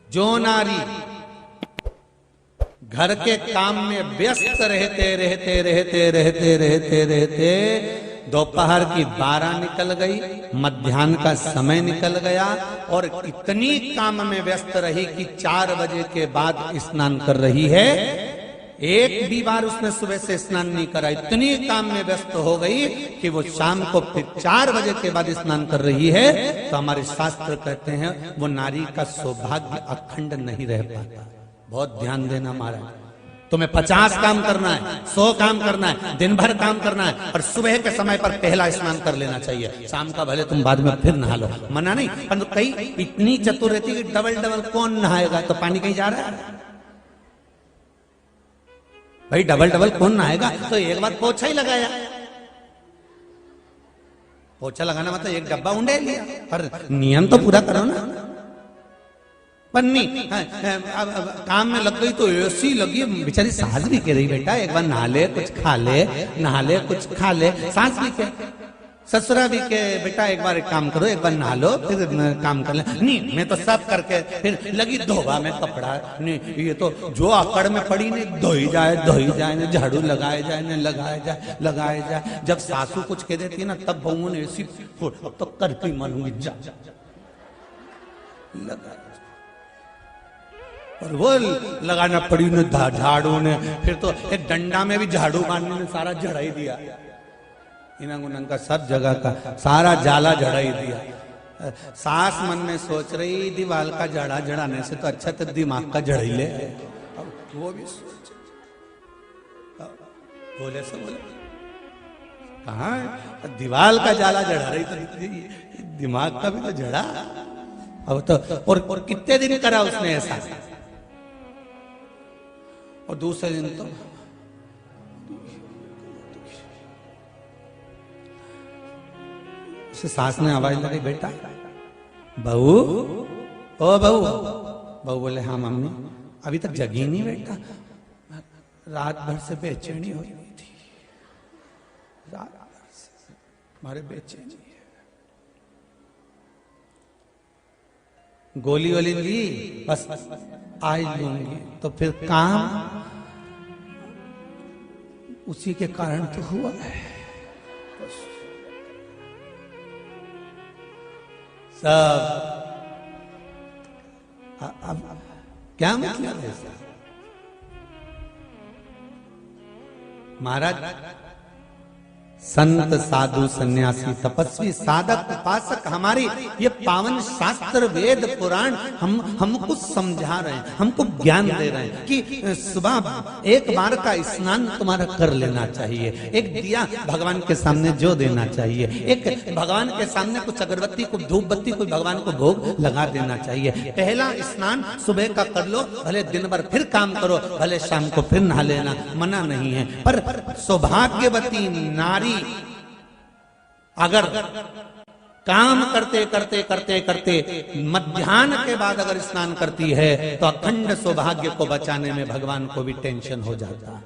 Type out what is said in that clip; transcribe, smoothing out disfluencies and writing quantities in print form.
जो नारी घर के काम में व्यस्त रहते रहते रहते रहते रहते रहते दोपहर की 12 निकल गई, मध्याह्न का समय निकल गया और इतनी काम में व्यस्त रही कि 4 बजे के बाद स्नान कर रही है। एक भी बार उसने सुबह से स्नान नहीं करा, इतनी काम में व्यस्त हो गई कि वो शाम को फिर 4 बजे के बाद स्नान कर रही है। तो हमारे शास्त्र कहते हैं वो नारी का सौभाग्य अखंड नहीं रह पाता। बहुत ध्यान देना महाराज, तुम्हें 50 काम करना है, 100 काम करना है, दिन भर काम करना है, और सुबह के समय पर पहला स्नान कर लेना चाहिए। शाम का भले तुम बाद में फिर नहा लो, मना नहीं, परंतु कई इतनी चतुर रहती है कि डबल डबल कौन नहाएगा, तो पानी कहीं जा रहा है भाई, डबल डबल कौन नहाएगा। तो एक बार पोछा ही लगाया, पोछा लगाना मतलब एक डब्बा उंडे लिया, पर नियम तो पूरा करो ना। पन्नी काम में लग गई तो ऐसी लगी, बेचारी सास भी कह रही बेटा एक बार नहा ले कुछ खा ले, नहा ले कुछ खा ले। सास भी कह, ससुरा भी के बेटा एक बार एक काम करो, एक बार नहा लो फिर काम कर ले। नहीं मैं तो सब करके फिर लगी धोबा में कपड़ा, नहीं ये तो जो आकड़ में पड़ी नहीं, धोई जाए न झाड़ू लगाए जाए न लगाए जाए। जब सासू कुछ कह देती है ना तब बहू ने ऐसी तो करके मानूंगी जा लगा, और वो लगाना पड़ी ने झाड़ू ने, फिर तो एक डंडा में भी झाड़ू मारने ने सारा झड़ा ही दिया, इनंग उनंग का सब जगह का सारा जाला झड़ा ही दिया। सास मन में सोच रही दीवाल का जड़ा जड़ाने से तो अच्छा तो दिमाग का जड़ ही ले। वो भी सोच बोले से बोले कहा दीवाल का जाला जड़ा रही तो दिमाग का भी तो जड़ा। अब तो और कितने दिन करा उसने ऐसा, और दूसरे दिन तो सास ने आवाज लगाई बेटा बहू, ओ बहू। बहू बोले हाँ मम्मी। अभी तक जगी नहीं बेटा, रात भर से बेचैनी हुई थी, रात भर से हमारे बेचैनी है। गोली वोली ली बस आज लूंगी, तो फिर काम उसी के कारण तो हुआ है। सब अब क्या मतलब है महाराज, संत साधु सन्यासी तपस्वी साधक उपासक हमारी ये पावन शास्त्र वेद पुराण हमको समझा रहे हैं, हमको ज्ञान दे रहे हैं कि सुबह एक बार का स्नान तुम्हारा कर लेना चाहिए, एक दिया भगवान के सामने जो देना चाहिए, एक भगवान के सामने कुछ अगरबत्ती को धूप बत्ती कोई भगवान को भोग लगा देना चाहिए। पहला स्नान सुबह का कर लो, भले दिन भर फिर काम करो, भले शाम को फिर नहा लेना, मना नहीं है। पर सौभाग्यवती नारी अगर काम करते करते करते करते मध्याह्न के बाद अगर स्नान करती है तो अखंड सौभाग्य को बचाने में भगवान को भी टेंशन हो जाता है।